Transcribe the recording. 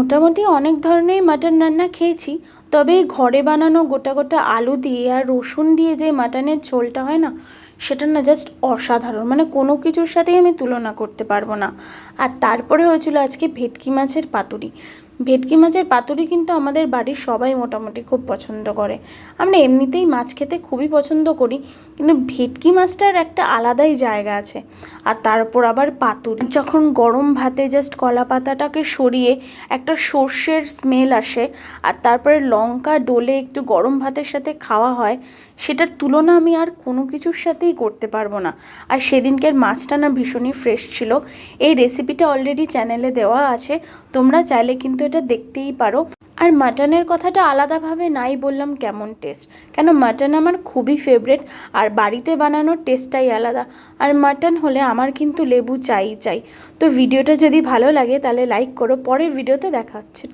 মোটামুটি অনেক ধরনের মাটন রান্না খেয়েছি, তবে এই ঘরে বানানো গোটা গোটা আলু দিয়ে আর রসুন দিয়ে যে মাটনের ঝোলটা হয় না, সেটা না জাস্ট অসাধারণ। মানে কোনো কিছুর সাথেই আমি তুলনা করতে পারবো না। আর তারপরে হয়েছিল আজকে ভেটকি মাছের পাতুরি। ভেটকি মাছের পাতুরি কিন্তু আমাদের বাড়ির সবাই মোটামুটি খুব পছন্দ করে। আমরা এমনিতেই মাছ খেতে খুবই পছন্দ করি, কিন্তু ভেটকি মাছটার একটা আলাদাই জায়গা আছে। আর তারপর আবার পাতুরি, যখন গরম ভাতে জাস্ট কলা পাতাটাকে সরিয়ে একটা সর্ষের স্মেল আসে, আর তারপরে লঙ্কা ডলে একটু গরম ভাতের সাথে খাওয়া হয়, সেটার তুলনা আমি আর কোনো কিছুর সাথেই করতে পারবো না। আর সেদিনকের মাছটা না ভীষণই ফ্রেশ ছিল। এই রেসিপিটা অলরেডি চ্যানেলে দেওয়া আছে, তোমরা চাইলে কিন্তু এটা দেখতেই পারো। আর মাটনের কথাটা আলাদাভাবে নাই বললাম কেমন টেস্ট, কেন মাটন আমার খুবই ফেভারেট, আর বাড়িতে বানানোর টেস্টটাই আলাদা। আর মাটন হলে আমার কিন্তু লেবু চাই চাই। তো ভিডিওটা যদি ভালো লাগে তাহলে লাইক করো, পরের ভিডিওতে দেখা হচ্ছে।